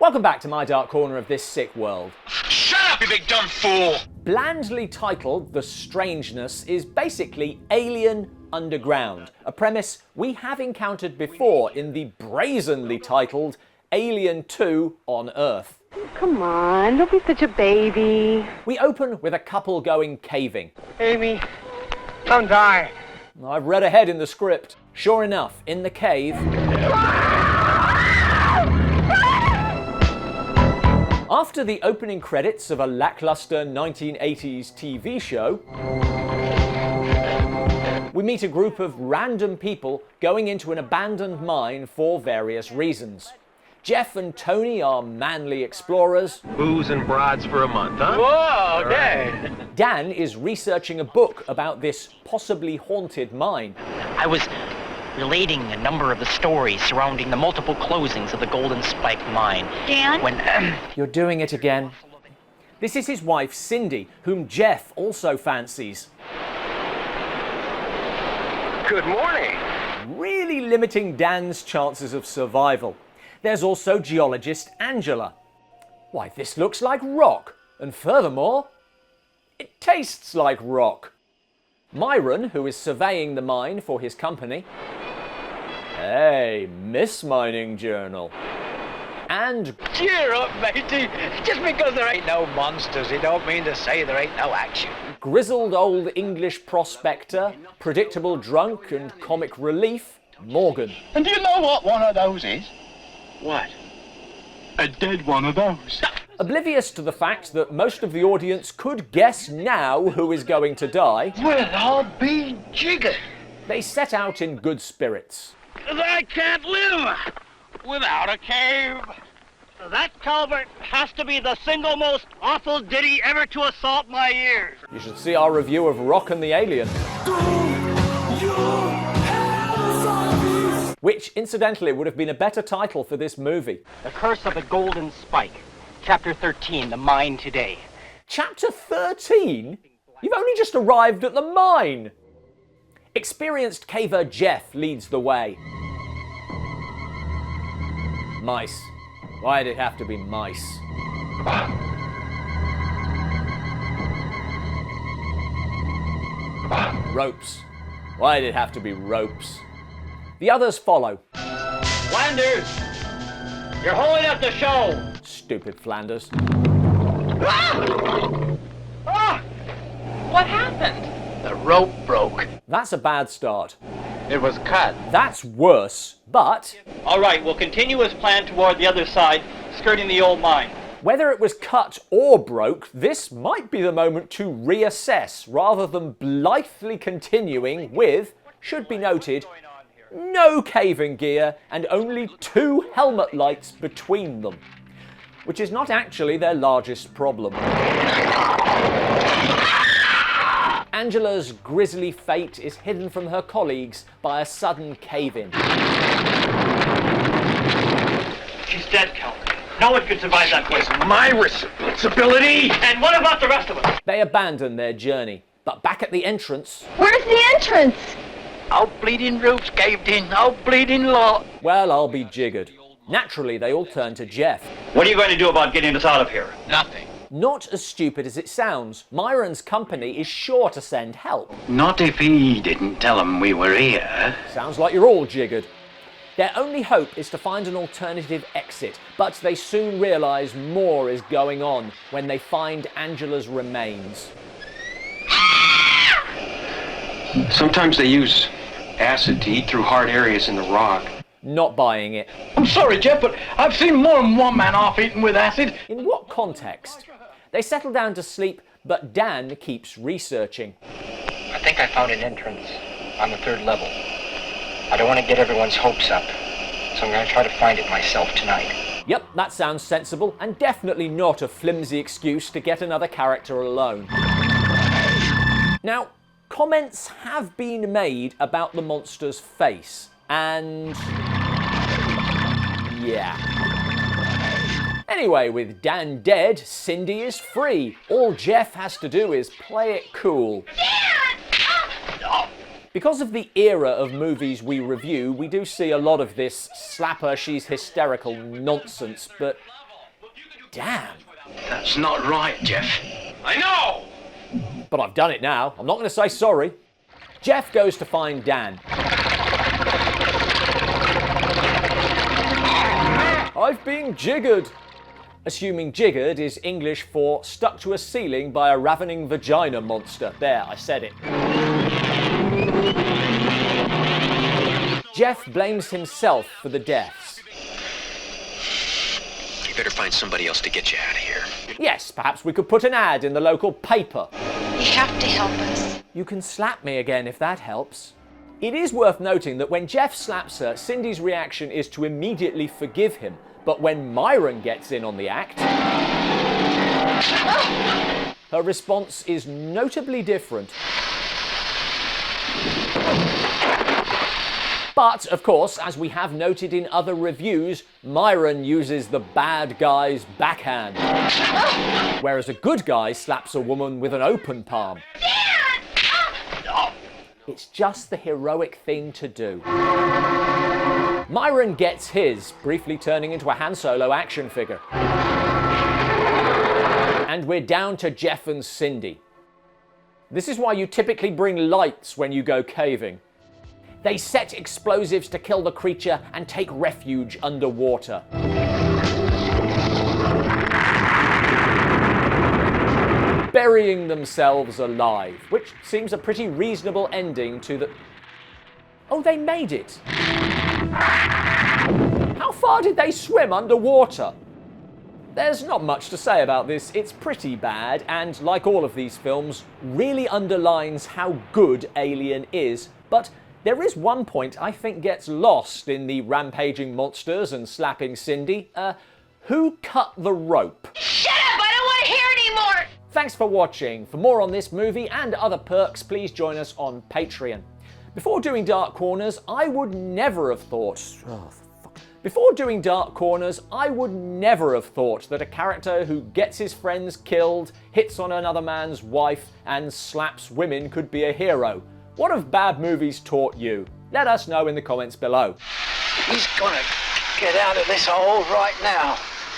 Welcome back to my dark corner of this sick world. Shut up, you big dumb fool! Blandly titled The Strangeness is basically Alien Underground, a premise we have encountered before in the brazenly titled Alien 2 on Earth. Come on, don't be such a baby. We open with a couple going caving. Amy, don't die. I've read ahead in the script. Sure enough, in the cave... After the opening credits of a lackluster 1980s TV show, we meet a group of random people going into an abandoned mine for various reasons. Jeff and Tony are manly explorers. Booze and broads for a month, huh? Whoa, okay. Dan is researching a book about this possibly haunted mine. I was relating a number of the stories surrounding the multiple closings of the Golden Spike mine. Dan? When, You're doing it again. This is his wife, Cindy, whom Jeff also fancies. Good morning. Really limiting Dan's chances of survival. There's also geologist Angela. Why, this looks like rock, and furthermore, it tastes like rock. Myron, who is surveying the mine for his company. Hey, Miss Mining Journal. And... Cheer up, matey. Just because there ain't no monsters, you don't mean to say there ain't no action. grizzled old English prospector, predictable drunk and comic relief, Morgan. And do you know what one of those is? What? A dead one of those. Oblivious to the fact that most of the audience could guess now who is going to die, Well, I'll be jiggered. they set out in good spirits. 'Cause I can't live without a cave. That culvert has to be the single most awful ditty ever to assault my ears. You should see our review of Rock and the Alien. Which, incidentally, would have been a better title for this movie. The Curse of the Golden Spike, Chapter 13, The Mine Today. Chapter 13? You've only just arrived at the mine! Experienced caver Jeff leads the way. Mice. Why'd it have to be mice? Ropes. Why'd it have to be ropes? The others follow. Flanders, you're holding up the show. Stupid Flanders. What happened? The rope broke. That's a bad start. It was cut. That's worse, but All right, we'll continue as planned toward the other side, skirting the old mine. whether it was cut or broke, this might be the moment to reassess rather than blithely continuing with, should be noted, no caving gear and only 2 helmet lights between them, which is not actually their largest problem. Angela's grisly fate is hidden from her colleagues by a sudden cave-in. She's dead, Count. No one could survive that place. My responsibility! And what about the rest of us? They abandon their journey, but back at the entrance, Where's the entrance? Oh, bleeding roof's caved in. Oh, bleeding lot. well, I'll be jiggered. Naturally, they all turn to Jeff. What are you going to do about getting us out of here? Nothing. Not as stupid as it sounds. Myron's company is sure to send help. Not if he didn't tell him we were here. Sounds like you're all jiggered. Their only hope is to find an alternative exit, but they soon realise more is going on when they find Angela's remains. Sometimes they use acid to eat through hard areas in the rock. Not buying it. I'm sorry, Jeff, but I've seen more than one man off-eaten with acid. In what context? They settle down to sleep, but Dan keeps researching. I think I found an entrance on the 3rd level. I don't want to get everyone's hopes up, so I'm going to try to find it myself tonight. Yep, that sounds sensible, and definitely not a flimsy excuse to get another character alone. Now, comments have been made about the monster's face, and... yeah. Anyway, with Dan dead, Cindy is free. All Jeff has to do is play it cool. Because of the era of movies we review, we do see a lot of this slap her, she's hysterical nonsense, but damn. That's not right, Jeff. I know! But I've done it now. I'm not going to say sorry. Jeff goes to find Dan. I've been jiggered. Assuming jiggered is English for stuck to a ceiling by a ravening vagina monster. There, I said it. Jeff blames himself for the deaths. You better find somebody else to get you out of here. Yes, perhaps we could put an ad in the local paper. You have to help us. You can slap me again if that helps. It is worth noting that when Jeff slaps her, Cindy's reaction is to immediately forgive him. But when Myron gets in on the act, her response is notably different. But, of course, as we have noted in other reviews, Myron uses the bad guy's backhand, whereas a good guy slaps a woman with an open palm. It's just the heroic thing to do. Myron gets his, briefly turning into a Han Solo action figure. And we're down to Jeff and Cindy. This is why you typically bring lights when you go caving. They set explosives to kill the creature and take refuge underwater. Burying themselves alive, which seems a pretty reasonable ending to the... Oh, they made it! How far did they swim underwater? There's not much to say about this. It's pretty bad, and like all of these films, really underlines how good Alien is, but there is one point I think gets lost in the rampaging monsters and slapping Cindy. Who cut the rope? Shut up! I don't want to hear anymore! Thanks for watching. For more on this movie and other perks, please join us on Patreon. Before doing Dark Corners, I would never have thought... Before doing Dark Corners, I would never have thought that a character who gets his friends killed, hits on another man's wife, and slaps women could be a hero. What have bad movies taught you? Let us know in the comments below. He's gonna get out of this hole right now.